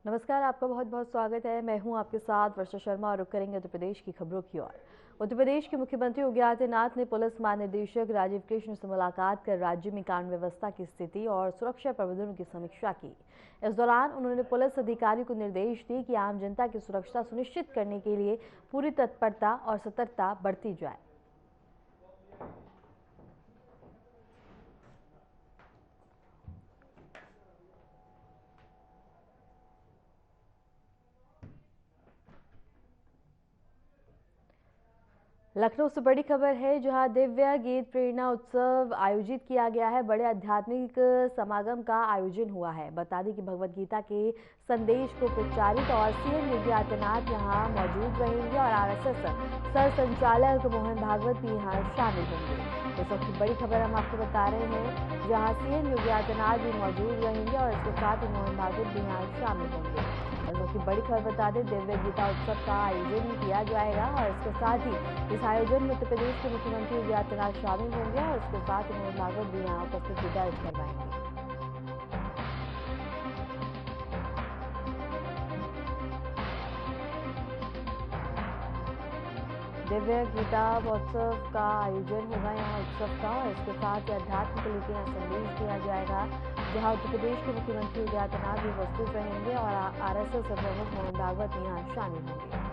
नमस्कार, आपका बहुत बहुत स्वागत है। मैं हूं आपके साथ वर्षा शर्मा और रुक करेंगे उत्तर प्रदेश की खबरों की ओर। उत्तर प्रदेश के मुख्यमंत्री योगी आदित्यनाथ ने पुलिस महानिदेशक राजीव कृष्ण से मुलाकात कर राज्य में कानून व्यवस्था की स्थिति और सुरक्षा प्रबंधों की समीक्षा की। इस दौरान उन्होंने पुलिस अधिकारियों को निर्देश दिए कि आम जनता की सुरक्षा सुनिश्चित करने के लिए पूरी तत्परता और सतर्कता बरती जाए। लखनऊ से बड़ी खबर है, जहां दिव्य गीत प्रेरणा उत्सव आयोजित किया गया है। बड़े आध्यात्मिक समागम का आयोजन हुआ है। बता दें कि भगवत गीता के संदेश को प्रचारित और सीएम योगी आदित्यनाथ यहां मौजूद रहेंगे और आरएसएस सर संचालक मोहन भागवत भी यहां शामिल होंगे। इस वक्त की बड़ी खबर हम आपको बता रहे हैं, जहां सीएम योगी आदित्यनाथ भी मौजूद रहेंगे और इसके साथ ही मोहन भागवत भी यहां शामिल होंगे। की बड़ी खबर बता दें, दिव्य गीता उत्सव का आयोजन किया जाएगा और इसके साथ ही इस आयोजन में उत्तर प्रदेश के मुख्यमंत्री योगी आदित्यनाथ शामिल होंगे और इसके साथ ही मोहन भागवत भी यहाँ उपस्थिति दर्ज करवाएंगे। दिव्य गीता महोत्सव का आयोजन होगा यहाँ उत्सव का और इसके साथ ही अध्यात्म को लेकर यहाँ संदेश दिया जाएगा, जहां उत्तर प्रदेश के मुख्यमंत्री योगी आदित्यनाथ भी उपस्थित रहेंगे और आरएसएस प्रमुख मोहन भागवत यहाँ शामिल होंगे।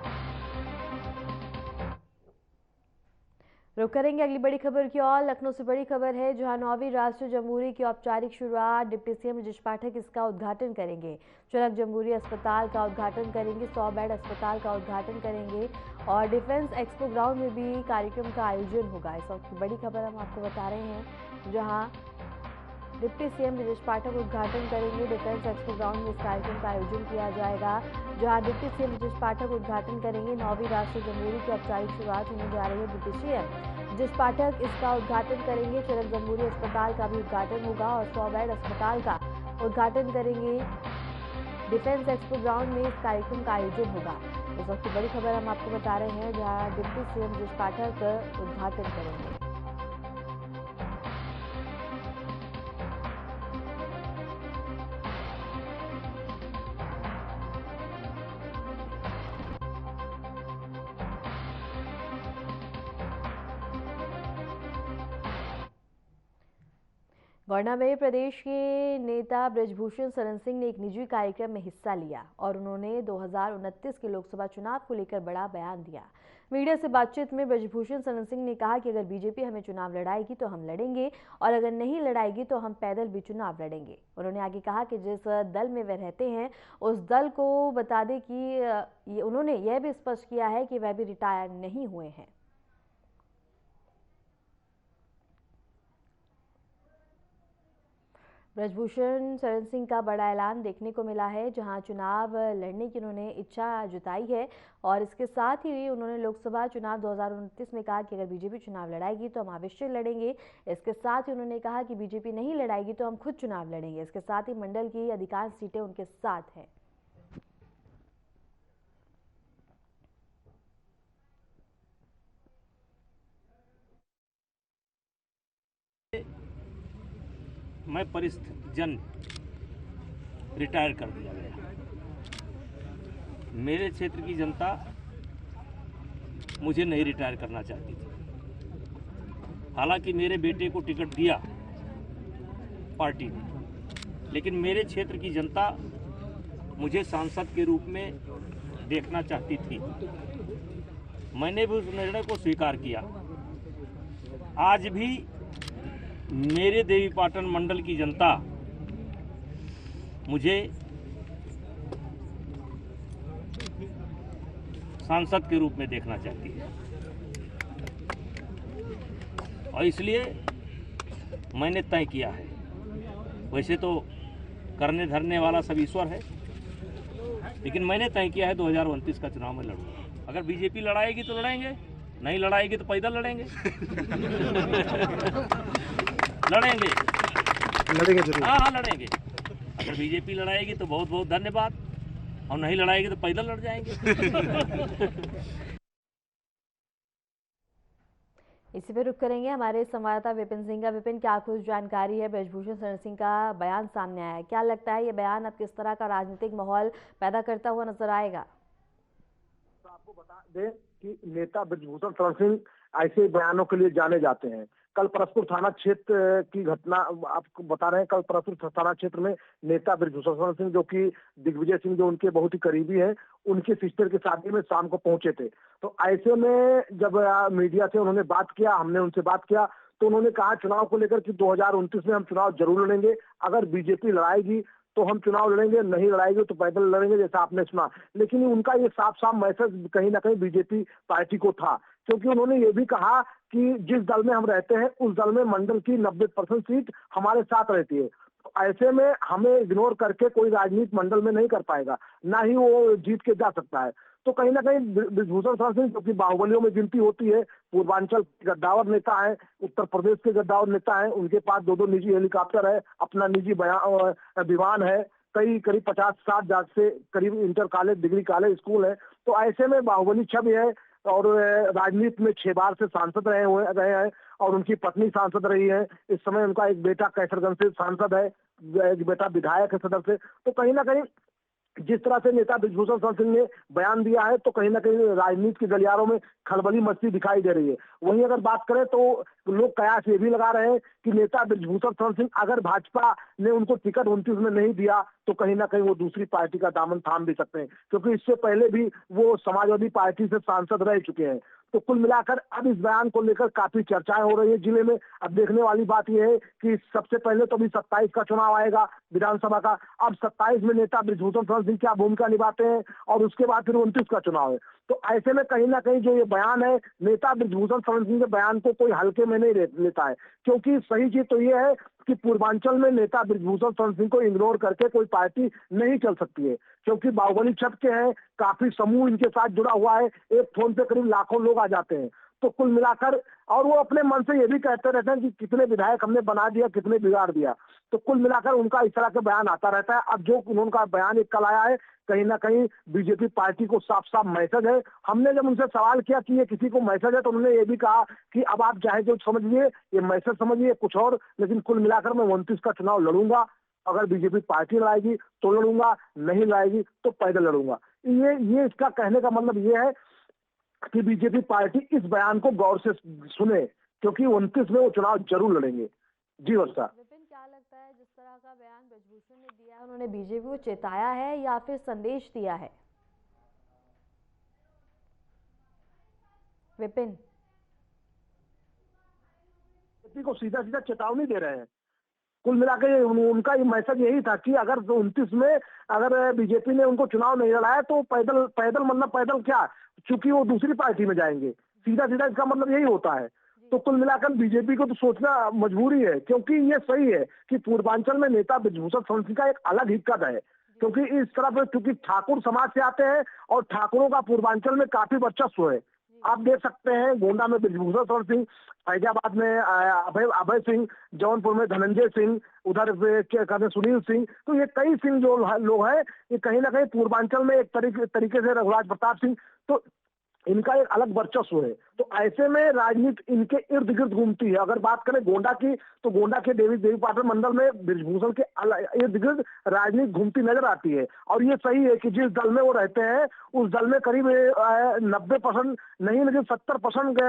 रुक करेंगे अगली बड़ी खबर की ओर। लखनऊ से बड़ी खबर है, जहां 9वीं राष्ट्रीय जमहूरी की औपचारिक शुरुआत डिप्टी सीएम ब्रजेश पाठक इसका उद्घाटन करेंगे। चुरक जमहूरी अस्पताल का उद्घाटन करेंगे, 100 बेड अस्पताल का उद्घाटन करेंगे और डिफेंस एक्सपो ग्राउंड में भी कार्यक्रम का आयोजन होगा। इस वक्त की बड़ी खबर हम आपको बता रहे हैं, जहाँ डिप्टी सीएम ब्रजेश पाठक उद्घाटन करेंगे। डिफेंस एक्सपो ग्राउंड में इस कार्यक्रम का आयोजन किया जाएगा, जहां डिप्टी सीएम ब्रजेश पाठक उद्घाटन करेंगे। 9वीं राष्ट्रीय जमहूरी की औपचारिक शुरुआत होने जा रही है। डिप्टी सीएम ब्रजेश पाठक इसका उद्घाटन करेंगे। चरक जमहूरी अस्पताल का भी उद्घाटन होगा और 100 बेड अस्पताल का उद्घाटन करेंगे। डिफेंस एक्सपो ग्राउंड में इस कार्यक्रम का आयोजन होगा। इस वक्त की बड़ी खबर हम आपको बता रहे हैं, जहां डिप्टी सीएम ब्रजेश पाठक उद्घाटन करेंगे। गौरना में प्रदेश के नेता ब्रजभूषण शरण सिंह ने एक निजी कार्यक्रम में हिस्सा लिया और उन्होंने 2029 के लोकसभा चुनाव को लेकर बड़ा बयान दिया। मीडिया से बातचीत में ब्रजभूषण शरण सिंह ने कहा कि अगर बीजेपी हमें चुनाव लड़ाएगी तो हम लड़ेंगे और अगर नहीं लड़ाएगी तो हम पैदल भी चुनाव लड़ेंगे। उन्होंने आगे कहा कि जिस दल में वे रहते हैं उस दल को बता दें कि उन्होंने यह भी स्पष्ट किया है कि वह भी रिटायर नहीं हुए हैं। ब्रजभूषण शरण सिंह का बड़ा ऐलान देखने को मिला है, जहां चुनाव लड़ने की उन्होंने इच्छा जताई है और इसके साथ ही उन्होंने लोकसभा चुनाव 2029 में कहा कि अगर बीजेपी चुनाव लड़ाएगी तो हम अवश्य लड़ेंगे। इसके साथ ही उन्होंने कहा कि बीजेपी नहीं लड़ाएगी तो हम खुद चुनाव लड़ेंगे। इसके साथ ही मंडल की अधिकांश सीटें उनके साथ हैं। मैं परिस्थिति जन रिटायर कर दिया गया। मेरे क्षेत्र की जनता मुझे नहीं रिटायर करना चाहती थी। हालांकि मेरे बेटे को टिकट दिया पार्टी ने, लेकिन मेरे क्षेत्र की जनता मुझे सांसद के रूप में देखना चाहती थी। मैंने भी उस निर्णय को स्वीकार किया। आज भी मेरे देवीपाटन मंडल की जनता मुझे सांसद के रूप में देखना चाहती है और इसलिए मैंने तय किया है। वैसे तो करने धरने वाला सब ईश्वर है, लेकिन मैंने तय किया है 2029 का चुनाव में लड़ूंगा। अगर बीजेपी लड़ाएगी तो लड़ेंगे, नहीं लड़ाएगी तो पैदल लड़ेंगे। लड़ेंगे जरूर। हाँ लड़ेंगे। अगर बीजेपी लड़ाएगी तो बहुत बहुत धन्यवाद, और नहीं लड़ाएगी तो पैदल लड़ जाएंगे। इसी पे रुक करेंगे हमारे संवाददाता विपिन सिंह का। विपिन, क्या कुछ जानकारी है? ब्रजभूषण शरण सिंह का बयान सामने आया है, क्या लगता है ये बयान अब किस तरह का राजनीतिक माहौल पैदा करता हुआ नजर आएगा? तो आपको बता दें कि नेता ब्रजभूषण शरण सिंह ऐसे बयानों के लिए जाने जाते हैं। कल परसपुर थाना क्षेत्र की घटना आपको बता रहे हैं। कल परसपुर थाना क्षेत्र में नेता ब्रजभूषण शरण सिंह, जो कि दिग्विजय सिंह जो उनके बहुत ही करीबी हैं, उनके सिस्टर की शादी में शाम को पहुंचे थे। तो ऐसे में जब मीडिया से उन्होंने बात किया, हमने उनसे बात किया, तो उन्होंने कहा चुनाव को लेकर कि 2029 में हम चुनाव जरूर लड़ेंगे। अगर बीजेपी लड़ाएगी तो हम चुनाव लड़ेंगे, नहीं लड़ाएंगे तो पैदल लड़ेंगे, जैसा आपने सुना। लेकिन उनका ये साफ साफ मैसेज कहीं ना कहीं बीजेपी पार्टी को था, क्योंकि उन्होंने ये भी कहा कि जिस दल में हम रहते हैं उस दल में मंडल की 90% सीट हमारे साथ रहती है। तो ऐसे में हमें इग्नोर करके कोई राजनीति मंडल में नहीं कर पाएगा, ना ही वो जीत के जा सकता है। तो कहीं ना कहीं ब्रजभूषण शरण सिंह, जो कि बाहुबलियों में गिनती होती है, पूर्वांचल के गद्दावर नेता है, उत्तर प्रदेश के गद्दावर नेता है, उनके पास 2-2 निजी हेलीकॉप्टर है, अपना निजी विमान है, करीब 50-60 जाग से करीब inter college, degree college, school है। तो ऐसे में बाहुबली छवि है और राजनीति में 6 बार से सांसद रहे हैं और उनकी पत्नी सांसद रही है। इस समय उनका एक बेटा कैसरगंज से सांसद है, एक बेटा विधायक है सदर से। तो कहीं ना कहीं जिस तरह से नेता ब्रजभूषण शरण सिंह ने बयान दिया है, तो कहीं ना कहीं राजनीति के गलियारों में खलबली मचती दिखाई दे रही है। वहीं अगर बात करें तो लोग कयास ये भी लगा रहे हैं कि नेता ब्रजभूषण शरण सिंह अगर भाजपा ने उनको टिकट 29 में नहीं दिया तो कहीं ना कहीं वो दूसरी पार्टी का दामन थाम भी सकते हैं, क्योंकि इससे पहले भी वो समाजवादी पार्टी से सांसद रह चुके हैं। तो कुल मिलाकर अब इस बयान को लेकर काफी चर्चाएं हो रही है जिले में। अब देखने वाली बात यह है कि सबसे पहले तो अभी 27 का चुनाव आएगा विधानसभा का। अब 27 में नेता ब्रजभूषण शरण सिंह क्या भूमिका निभाते हैं और उसके बाद फिर 29 का चुनाव है। तो ऐसे में कहीं ना कहीं जो ये बयान है, नेता ब्रजभूषण शरण सिंह के बयान को कोई हल्के में नहीं लेता है, क्योंकि सही चीज तो ये है कि पूर्वांचल में नेता ब्रजभूषण शरण सिंह को इग्नोर करके कोई पार्टी नहीं चल सकती है, क्योंकि बाहुबली छत के हैं, काफी समूह इनके साथ जुड़ा हुआ है, एक फोन पे करीब लाखों लोग आ जाते हैं। तो कुल मिलाकर, और वो अपने मन से ये भी कहते रहते हैं कि कितने विधायक हमने बना दिया, कितने बिगाड़ दिया। तो कुल मिलाकर उनका इस तरह का बयान आता रहता है। अब जो उनका बयान एक कल आया है, कहीं ना कहीं बीजेपी पार्टी को साफ साफ मैसेज है। हमने जब उनसे सवाल किया कि ये किसी को मैसेज है, तो उन्होंने ये भी कहा कि अब आप चाहे जो समझिए, ये मैसेज समझिए कुछ और, लेकिन कुल मिलाकर मैं 29 का चुनाव लड़ूंगा। अगर बीजेपी पार्टी लड़ाएगी तो लड़ूंगा, नहीं लड़ाएगी तो पैदल लड़ूंगा। ये इसका कहने का मतलब ये है कि बीजेपी पार्टी इस बयान को गौर से सुने, क्योंकि 29 में वो चुनाव जरूर लड़ेंगे। जी वर्षा। विपिन, क्या लगता है जिस तरह का बयान ब्रजभूषण ने दिया है, उन्होंने बीजेपी को चेताया है या फिर संदेश दिया है? विपिन को सीधा सीधा चेतावनी दे रहे हैं। कुल मिलाकर उनका ये मैसेज यही था कि अगर 29 में अगर बीजेपी ने उनको चुनाव नहीं लड़ाया तो पैदल मतलब पैदल क्या, चूंकि वो दूसरी पार्टी में जाएंगे। सीधा सीधा इसका मतलब यही होता है। तो कुल मिलाकर बीजेपी को तो सोचना मजबूरी है, क्योंकि ये सही है कि पूर्वांचल में नेता ब्रजभूषण शरण सिंह का एक अलग हिक्कत है, क्योंकि इस तरफ चूंकि ठाकुर समाज से आते हैं और ठाकुरों का पूर्वांचल में काफी वर्चस्व है। आप देख सकते हैं गोंडा में ब्रजभूषण शरण सिंह, फैजाबाद में अभय सिंह, जौनपुर में धनंजय सिंह, उधर कहते सुनील सिंह। तो ये कई सिंह जो लोग हैं, ये कहीं ना कहीं पूर्वांचल में एक तरीके से रघुराज प्रताप सिंह, तो इनका एक अलग वर्चस्व है। तो ऐसे में राजनीति इनके इर्द गिर्द घूमती है। अगर बात करें गोंडा की, तो गोंडा के देवी पाटन मंडल में ब्रजभूषण के इर्द गिर्द राजनीति घूमती नजर आती है। और ये सही है कि जिस दल में वो रहते हैं उस दल में करीब 90% नहीं, लेकिन 70%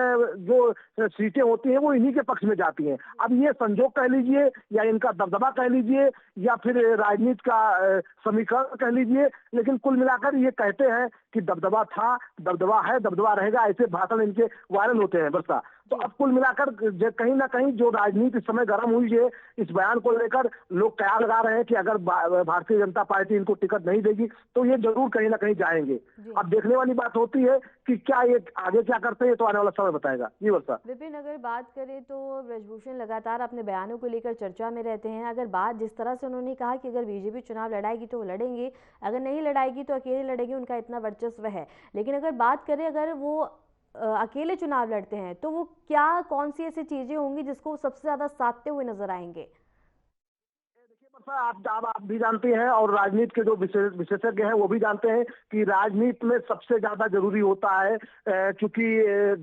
जो सीटें होती हैं वो इन्हीं के पक्ष में जाती हैं। अब ये संजोग कह लीजिए या इनका दबदबा कह लीजिए या फिर राजनीति का समीकरण कह लीजिए, लेकिन कुल मिलाकर ये कहते हैं कि दबदबा था, दबदबा है, दबदबा रहेगा, ऐसे भाषण इनके वायरल होते हैं वर्षा। तो अब कुल मिलाकर कहीं ना कहीं जो राजनीति इस समय गर्म हुई है, इस बयान को लेकर लोग क्या लगा रहे हैं कि अगर भारतीय जनता पार्टी इनको टिकट नहीं देगी तो ये जरूर कहीं ना कहीं जाएंगे। अब देखने वाली बात होती है कि क्या ये आगे क्या करते हैं, तो आने वाला समय बताएगा। जी वर्षा। विपिन, अगर बात करें तो ब्रजभूषण लगातार अपने बयानों को लेकर चर्चा में रहते हैं। अगर बात जिस तरह से उन्होंने कहा कि अगर बीजेपी चुनाव लड़ाएगी तो वो लड़ेंगे, अगर नहीं लड़ाएगी तो अकेले लड़ेंगे, उनका इतना वर्चस्व है। लेकिन अगर बात करें अगर वो अकेले चुनाव लड़ते हैं तो वो क्या, कौन सी ऐसी चीजें होंगी जिसको सबसे ज्यादा साधते हुए नजर आएंगे? वर्षा आप भी जानती हैं और राजनीति के जो विशेषज्ञ हैं वो भी जानते हैं कि राजनीति में सबसे ज्यादा जरूरी होता है क्योंकि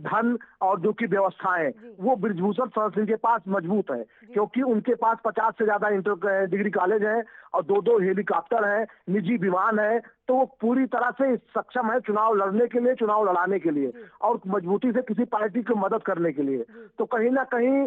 धन और जो की व्यवस्थाएं वो बृजभूषण शरण सिंह के पास मजबूत है, क्योंकि उनके पास 50 से ज्यादा इंटर डिग्री कॉलेज है और दो हेलीकॉप्टर है, निजी विमान है, तो वो पूरी तरह से सक्षम है चुनाव लड़ने के लिए, चुनाव लड़ाने के लिए और मजबूती से किसी पार्टी की मदद करने के लिए। तो कहीं ना कहीं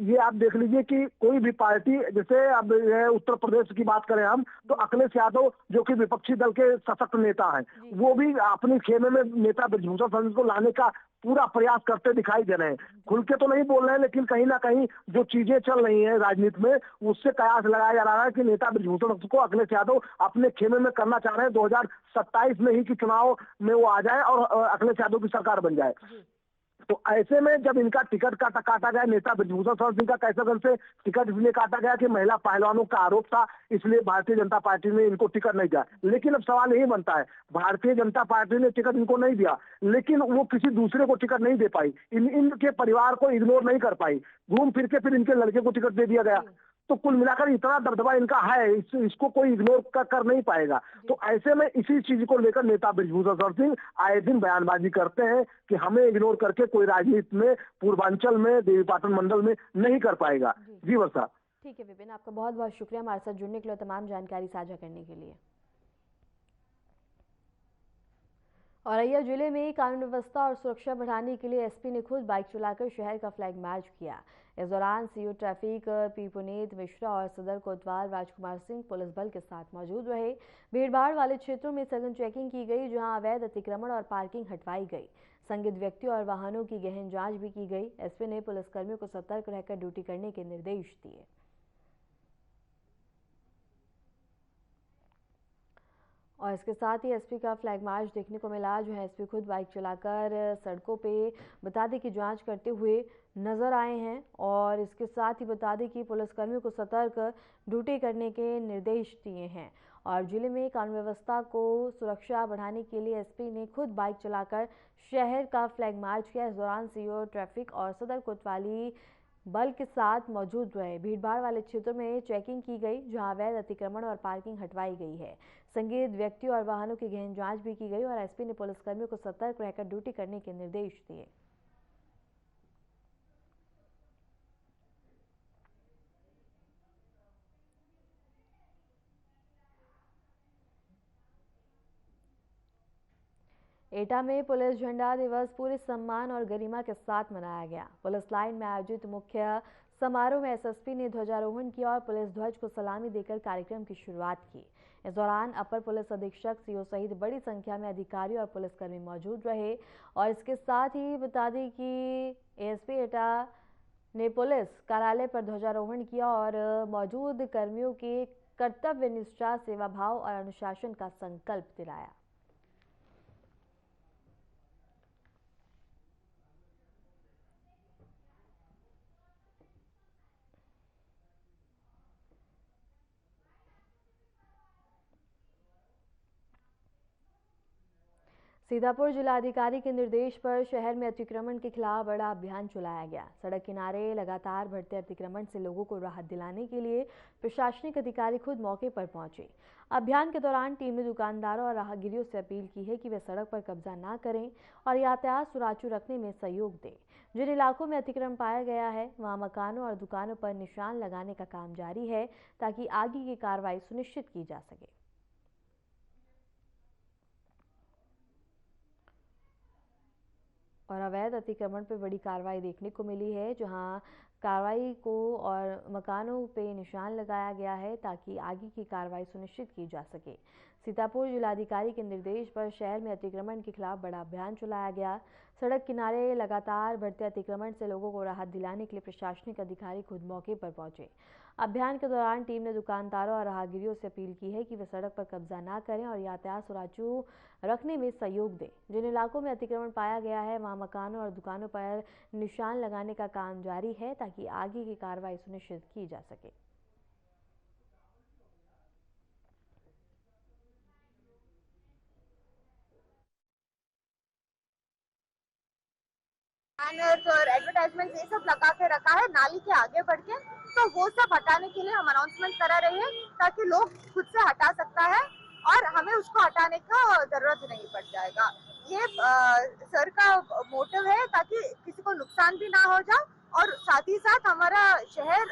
ये आप देख लीजिए कि कोई भी पार्टी, जैसे अब उत्तर प्रदेश की बात करें हम, तो अखिलेश यादव जो कि विपक्षी दल के सशक्त नेता हैं, वो भी अपनी खेमे में नेता बृजभूषण शरण को लाने का पूरा प्रयास करते दिखाई दे रहे हैं। खुल के तो नहीं बोल रहे हैं, लेकिन कहीं ना कहीं जो चीजें चल रही हैं राजनीति में, उससे कयास लगाया जा रहा है कि नेता बृजभूषण को अखिलेश यादव अपने खेमे में करना चाह रहे हैं 2027 में ही कि चुनाव में वो आ जाए और अखिलेश यादव की सरकार बन जाए। तो ऐसे में जब इनका टिकट काटा गया, नेता बृजभूषण शरण सिंह का कैसरगंज से टिकट इसलिए काटा गया कि महिला पहलवानों का आरोप था, इसलिए भारतीय जनता पार्टी ने इनको टिकट नहीं दिया। लेकिन अब सवाल यही बनता है, भारतीय जनता पार्टी ने टिकट इनको नहीं दिया, लेकिन वो किसी दूसरे को टिकट नहीं दे पाई, इनके परिवार को इग्नोर नहीं कर पाई, घूम फिर के फिर इनके लड़के को टिकट दे दिया गया। तो कुल मिलाकर इतना दबदबा इनका है, इसको कोई इग्नोर कर नहीं पाएगा। तो ऐसे में इसी चीज को लेकर नेता बृजभूषण शरण सिंह आए दिन बयानबाजी करते हैं कि हमें इग्नोर करके कोई राजनीति में, पूर्वांचल में, देवीपाटन मंडल में नहीं कर पाएगा। जी वर्षा। ठीक है विपिन, आपका बहुत बहुत शुक्रिया हमारे साथ जुड़ने के लिए, तमाम जानकारी साझा करने के लिए। औरैया जिले में कानून व्यवस्था और सुरक्षा बढ़ाने के लिए एसपी ने खुद बाइक चलाकर शहर का फ्लैग मार्च किया। इस दौरान CO traffic P Puneet Mishra और सदर कोतवाल राजकुमार सिंह पुलिस बल के साथ मौजूद रहे। भीड़भाड़ वाले क्षेत्रों में सघन चेकिंग की गई, जहां अवैध अतिक्रमण और पार्किंग हटवाई गई। संदिग्ध व्यक्तियों और वाहनों की गहन जांच भी की गई। एसपी ने पुलिसकर्मियों को सतर्क रहकर ड्यूटी करने के निर्देश दिए। और इसके साथ ही एसपी का फ्लैग मार्च देखने को मिला, जो है एसपी खुद बाइक चलाकर सड़कों पे बता दें कि जांच करते हुए नजर आए हैं। और इसके साथ ही बता दें कि पुलिसकर्मियों को सतर्क ड्यूटी करने के निर्देश दिए हैं। और जिले में कानून व्यवस्था को सुरक्षा बढ़ाने के लिए एसपी ने खुद बाइक चलाकर शहर का फ्लैग मार्च किया। इस दौरान सीओ ट्रैफिक और सदर कोतवाली बल के साथ मौजूद रहे। भीड़भाड़ वाले क्षेत्रों में चेकिंग की गई, जहां अवैध अतिक्रमण और पार्किंग हटवाई गई है। संदिग्ध व्यक्तियों और वाहनों की गहन जांच भी की गई और एसपी ने पुलिसकर्मियों को सतर्क रहकर ड्यूटी करने के निर्देश दिए। एटा में पुलिस झंडा दिवस पूरे सम्मान और गरिमा के साथ मनाया गया। पुलिस लाइन में आयोजित मुख्य समारोह में एसएसपी ने ध्वजारोहण किया और पुलिस ध्वज को सलामी देकर कार्यक्रम की शुरुआत की। इस दौरान अपर पुलिस अधीक्षक सीओ सहित बड़ी संख्या में अधिकारी और पुलिसकर्मी मौजूद रहे। और इसके साथ ही बता दें कि एएसपी एटा ने पुलिस कार्यालय पर ध्वजारोहण किया और मौजूद कर्मियों के कर्तव्य निष्ठा, सेवा भाव और अनुशासन का संकल्प दिलाया। सीतापुर जिलाधिकारी के निर्देश पर शहर में अतिक्रमण के खिलाफ बड़ा अभियान चलाया गया। सड़क किनारे लगातार बढ़ते अतिक्रमण से लोगों को राहत दिलाने के लिए प्रशासनिक अधिकारी खुद मौके पर पहुंचे। अभियान के दौरान टीम ने दुकानदारों और राहगीरों से अपील की है कि वे सड़क पर कब्जा न करें और यातायात सुचारू रखने में सहयोग दें। जिन इलाकों में अतिक्रमण पाया गया है, वहां मकानों और दुकानों पर निशान लगाने का काम जारी है, ताकि आगे की कार्रवाई सुनिश्चित की जा सके। और अवैध अतिक्रमण पर बड़ी कार्रवाई देखने को मिली है, जहां कार्रवाई को और मकानों पे निशान लगाया गया है, ताकि आगे की कार्रवाई सुनिश्चित की जा सके। सीतापुर जिलाधिकारी के निर्देश पर शहर में अतिक्रमण के खिलाफ बड़ा अभियान चलाया गया। सड़क किनारे लगातार बढ़ते अतिक्रमण से लोगों को राहत दिलाने के लिए प्रशासनिक अधिकारी खुद मौके पर पहुंचे। अभियान के दौरान टीम ने दुकानदारों और राहगीरों से अपील की है कि वे सड़क पर कब्जा न करें और यातायात सुचारू रखने में सहयोग दें। जिन इलाकों में अतिक्रमण पाया गया है, वहां मकानों और दुकानों पर निशान लगाने का काम जारी है, ताकि आगे की कार्रवाई सुनिश्चित की जा सके। बैनर्स और एडवर्टाइजमेंट ये सब लगा के रखा है नाली के आगे बढ़ के, तो वो सब हटाने के लिए हम अनाउंसमेंट करा रहे हैं ताकि लोग खुद से हटा सकता है और हमें उसको हटाने का जरूरत नहीं पड़ जाएगा। ये सर का मोटिव है ताकि किसी को नुकसान भी ना हो जाए और साथ ही साथ हमारा शहर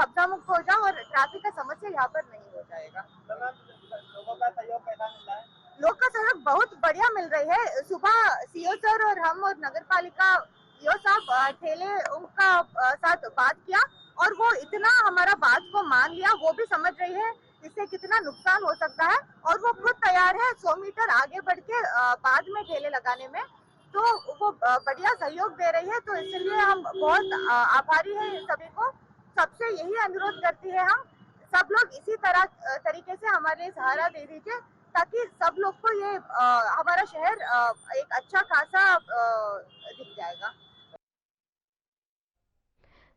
कब्जा मुक्त हो जाए और ट्रैफिक का समस्या यहाँ पर नहीं हो जाएगा। लोगों का सहयोग कैसा मिल रहा है? लोग का सहयोग बहुत बढ़िया मिल रही है। सुबह सीओ सर और हम और नगर पालिका सीओ साहब ठेले उनका साथ बात किया और वो इतना हमारा बात को मान लिया, वो भी समझ रही है इससे कितना नुकसान हो सकता है और वो खुद तैयार है 100 मीटर आगे बढ़ के बाद में ठेले लगाने में, तो वो बढ़िया सहयोग दे रही है। तो इसलिए हम बहुत आभारी है सभी को। सबसे यही अनुरोध करती है हम सब लोग इसी तरीके से हमारे लिए सहारा दे दीजिए ताकि सब लोग को ये हमारा शहर एक अच्छा खासा दिख जाएगा।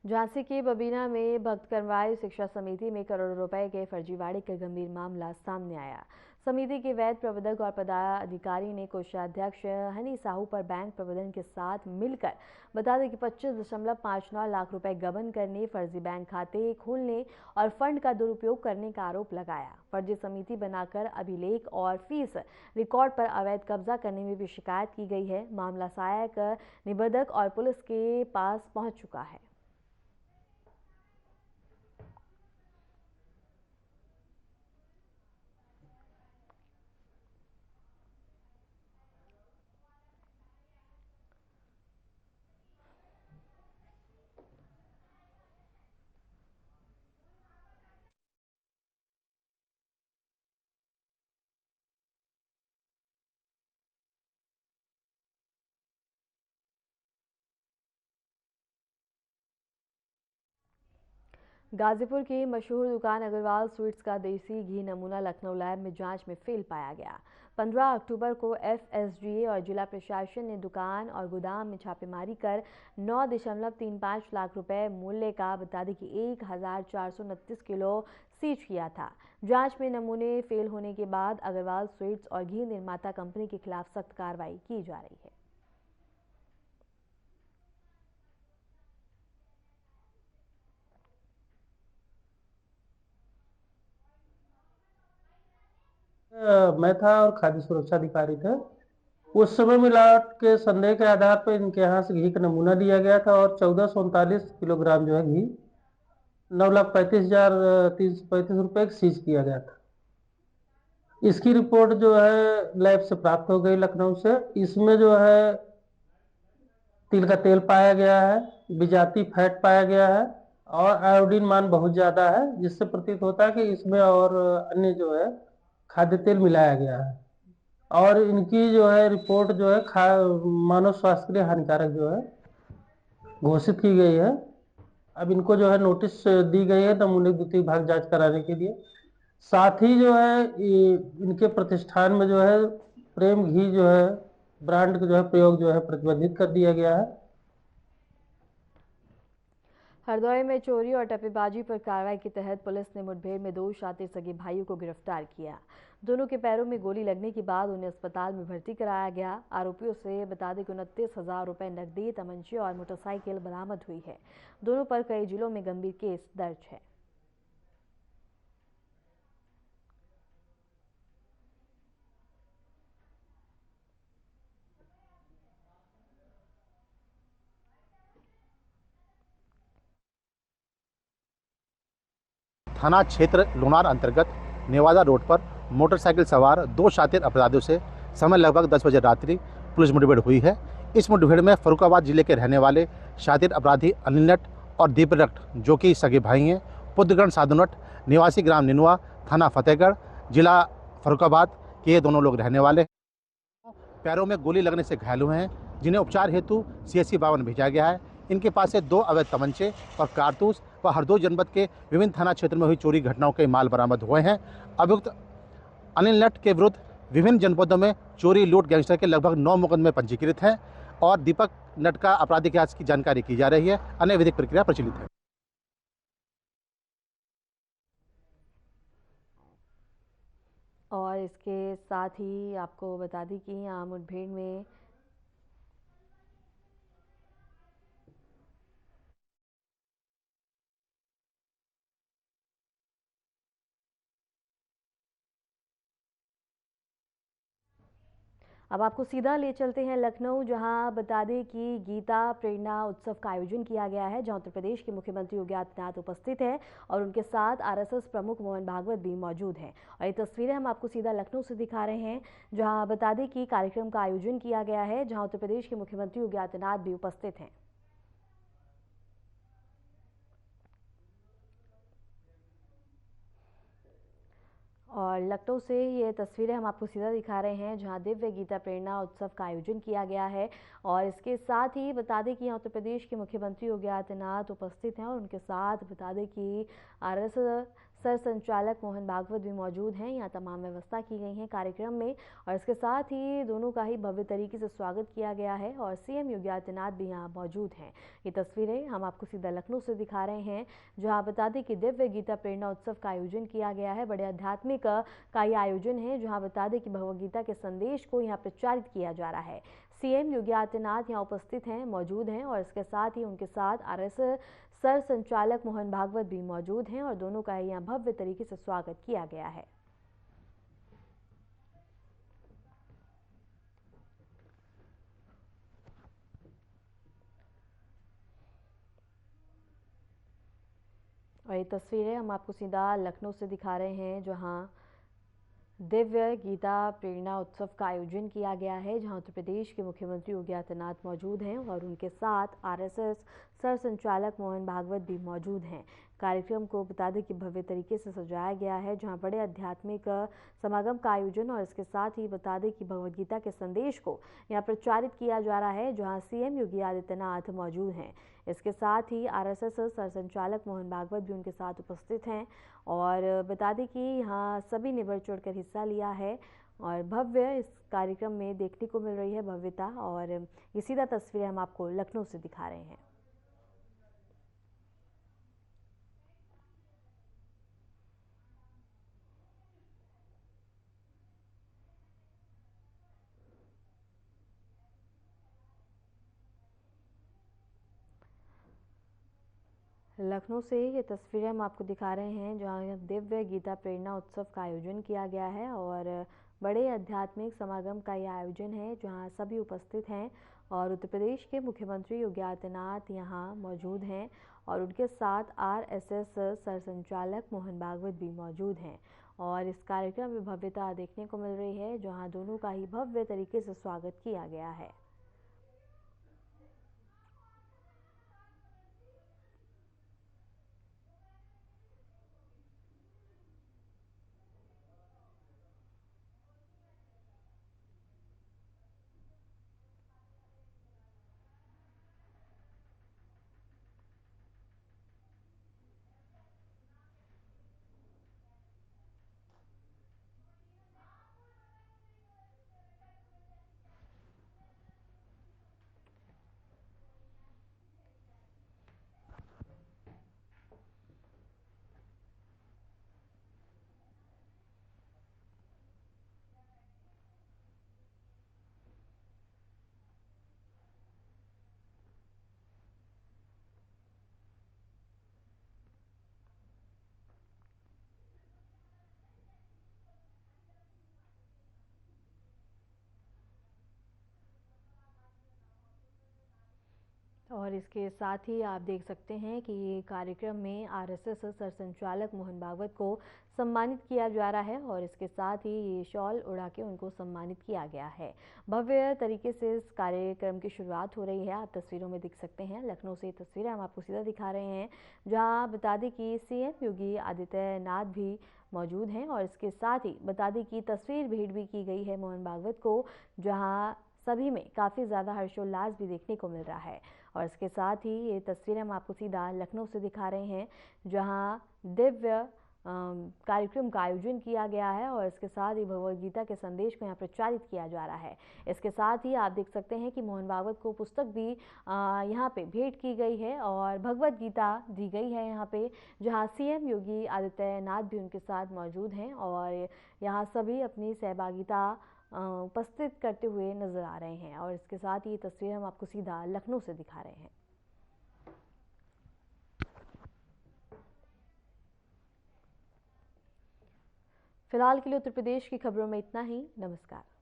झांसी के बबीना में भक्त कनवाई शिक्षा समिति में करोड़ों रुपए के फर्जीवाड़े का गंभीर मामला सामने आया। समिति के वैध प्रबंधक और पदाधिकारी ने कोषाध्यक्ष हनी साहू पर बैंक प्रबंधन के साथ मिलकर बता दें कि 25.59 लाख रुपए गबन करने, फर्जी बैंक खाते खोलने और फंड का दुरुपयोग करने का आरोप लगाया। फर्जी समिति बनाकर अभिलेख और फीस रिकॉर्ड पर अवैध कब्जा करने में भी शिकायत की गई है। मामला सहायक निबंधक और पुलिस के पास पहुंच चुका है। गाजीपुर की मशहूर दुकान अग्रवाल स्वीट्स का देसी घी नमूना लखनऊ लैब में जांच में फेल पाया गया। 15 अक्टूबर को एफएसडीए और जिला प्रशासन ने दुकान और गोदाम में छापेमारी कर 9.35 लाख रुपए मूल्य का बता दें कि 1429 किलो सीज किया था। जांच में नमूने फेल होने के बाद अग्रवाल स्वीट्स और घी निर्माता कंपनी के खिलाफ सख्त कार्रवाई की जा रही है। मैं था और खाद्य सुरक्षा अधिकारी थे। उस समय मिलावट के संदेह के आधार पर इनके यहाँ से घी का नमूना लिया गया था और 1439 किलोग्राम जो है घी 9,35,335 रुपये सीज किया गया था। इसकी रिपोर्ट जो है लैब से प्राप्त हो गई लखनऊ से। इसमें जो है तिल का तेल पाया गया है, विजाती फैट पाया गया है और आयोडीन मान बहुत ज्यादा है, जिससे प्रतीत होता है कि इसमें और अन्य जो है खाद्य तेल मिलाया गया है और इनकी जो है रिपोर्ट जो है मानव स्वास्थ्य के लिए हानिकारक जो है घोषित की गई है। अब इनको जो है नोटिस दी गई है नमूने द्वितीय भाग जांच कराने के लिए। साथ ही जो है इनके प्रतिष्ठान में जो है प्रेम घी जो है ब्रांड का जो है प्रयोग जो है प्रतिबंधित कर दिया गया है। हरदोई में चोरी और टप्पेबाजी पर कार्रवाई के तहत पुलिस ने मुठभेड़ में 2 शातिर सगे भाइयों को गिरफ्तार किया। दोनों के पैरों में गोली लगने के बाद उन्हें अस्पताल में भर्ती कराया गया। आरोपियों से बता दें कि 29,000 रुपए नकदी, तमंचे और मोटरसाइकिल बरामद हुई है। दोनों पर कई जिलों में गंभीर केस दर्ज है। थाना क्षेत्र लोनार अंतर्गत नेवादा रोड पर मोटरसाइकिल सवार 2 शातिर अपराधियों से समय लगभग 10 बजे रात्रि पुलिस मुठभेड़ हुई है। इस मुठभेड़ में फर्रुखाबाद जिले के रहने वाले शातिर अपराधी अनिल नट और दीपक नट, जो कि सगे भाई हैं, पुत्रगण साधु नट निवासी ग्राम निनुआ, थाना फतेहगढ़, जिला फर्रुखाबाद के ये दोनों लोग रहने वाले पैरों में गोली लगने से घायल हुए हैं, जिन्हें उपचार हेतु CSC 52 भेजा गया है। इनके पास से 2 अवैध तमंचे और कारतूस व हरदोई जनपद के विभिन्न थाना क्षेत्र में हुई चोरी घटनाओं के माल बरामद हुए हैं। अभियुक्त अनिल नट के विरुद्ध विभिन्न जनपदों में चोरी, लूट, गैंगस्टर के लगभग 9 मुकदमे पंजीकृत हैं और दीपक नट का आपराधिक इतिहास की जानकारी की जा रही है। अन्य विधिक प्रक्रिया प्रचलित है। और इसके साथ ही आपको बता दें कि मुठभेड़ में अब आपको सीधा ले चलते हैं लखनऊ, जहां बता दें कि गीता प्रेरणा उत्सव का आयोजन किया गया है, जहां उत्तर प्रदेश के मुख्यमंत्री योगी आदित्यनाथ उपस्थित हैं और उनके साथ आरएसएस प्रमुख मोहन भागवत भी मौजूद हैं। और ये तस्वीरें हम आपको सीधा लखनऊ से दिखा रहे हैं, जहां बता दें कि कार्यक्रम का आयोजन किया गया है, जहां उत्तर प्रदेश के मुख्यमंत्री योगी आदित्यनाथ भी उपस्थित हैं। और लखनऊ से ये तस्वीरें हम आपको सीधा दिखा रहे हैं, जहां दिव्य गीता प्रेरणा उत्सव का आयोजन किया गया है। और इसके साथ ही बता दें कि यहाँ उत्तर प्रदेश के मुख्यमंत्री योगी आदित्यनाथ उपस्थित हैं और उनके साथ बता दें कि आरएसएस सर संचालक मोहन भागवत भी मौजूद हैं। यहाँ तमाम व्यवस्था की गई है कार्यक्रम में और इसके साथ ही दोनों का ही भव्य तरीके से स्वागत किया गया है और सीएम योगी आदित्यनाथ भी यहाँ मौजूद हैं। ये तस्वीरें हम आपको सीधा लखनऊ से दिखा रहे हैं, जहाँ बता दें कि दिव्य गीता प्रेरणा उत्सव का आयोजन किया गया है। बड़े आध्यात्मिक का ये आयोजन है, जहां बता दें कि भगवद गीता के संदेश को यहाँ प्रचारित किया जा रहा है। सीएम योगी आदित्यनाथ यहाँ उपस्थित हैं, मौजूद हैं और इसके साथ ही उनके साथ आरएसएस सर संचालक मोहन भागवत भी मौजूद हैं और दोनों का यहाँ भव्य तरीके से स्वागत किया गया है। और ये तस्वीरें हम आपको सीधा लखनऊ से दिखा रहे हैं, जहां दिव्य गीता प्रेरणा उत्सव का आयोजन किया गया है, जहां उत्तर प्रदेश के मुख्यमंत्री योगी आदित्यनाथ मौजूद हैं और उनके साथ आरएसएस सर संचालक मोहन भागवत भी मौजूद हैं। कार्यक्रम को बता दें कि भव्य तरीके से सजाया गया है, जहां बड़े आध्यात्मिक समागम का आयोजन और इसके साथ ही बता दें कि भगवद गीता के संदेश को यहाँ प्रचारित किया जा रहा है, जहां सीएम योगी आदित्यनाथ मौजूद हैं। इसके साथ ही आरएसएस सर संचालक मोहन भागवत भी उनके साथ उपस्थित हैं और बता दें कि यहाँ सभी ने बढ़ चढ़कर हिस्सा लिया है और भव्य इस कार्यक्रम में देखने को मिल रही है भव्यता। और ये सीधा तस्वीरें हम आपको लखनऊ से दिखा रहे हैं। लखनऊ से ये तस्वीरें हम आपको दिखा रहे हैं, जहां दिव्य गीता प्रेरणा उत्सव का आयोजन किया गया है और बड़े आध्यात्मिक समागम का यह आयोजन है, जहां सभी उपस्थित हैं और उत्तर प्रदेश के मुख्यमंत्री योगी आदित्यनाथ यहां मौजूद हैं और उनके साथ आरएसएस सर संचालक मोहन भागवत भी मौजूद हैं। और इस कार्यक्रम में भव्यता देखने को मिल रही है, जहाँ दोनों का ही भव्य तरीके से स्वागत किया गया है। और इसके साथ ही आप देख सकते हैं कि ये कार्यक्रम में आरएसएस सर संचालक मोहन भागवत को सम्मानित किया जा रहा है और इसके साथ ही ये शॉल उड़ा के उनको सम्मानित किया गया है। भव्य तरीके से इस कार्यक्रम की शुरुआत हो रही है। आप तस्वीरों में देख सकते हैं, लखनऊ से तस्वीरें हम आपको सीधा दिखा रहे हैं, जहां बता दें कि सीएम योगी आदित्यनाथ भी मौजूद हैं और इसके साथ ही बता दें कि तस्वीर भेंट भी की गई है मोहन भागवत को, जहाँ सभी में काफ़ी ज़्यादा हर्षोल्लास भी देखने को मिल रहा है। और इसके साथ ही ये तस्वीरें हम आपको सीधा लखनऊ से दिखा रहे हैं, जहां दिव्य कार्यक्रम का आयोजन किया गया है और इसके साथ ही भगवद गीता के संदेश को यहाँ प्रचारित किया जा रहा है। इसके साथ ही आप देख सकते हैं कि मोहन भागवत को पुस्तक भी यहाँ पे भेंट की गई है और भगवद गीता दी गई है यहाँ पे, जहाँ सीएम योगी आदित्यनाथ भी उनके साथ मौजूद हैं और यहाँ सभी अपनी सहभागिता उपस्थित करते हुए नजर आ रहे हैं। और इसके साथ ही तस्वीर हम आपको सीधा लखनऊ से दिखा रहे हैं। फिलहाल के लिए उत्तर प्रदेश की खबरों में इतना ही। नमस्कार।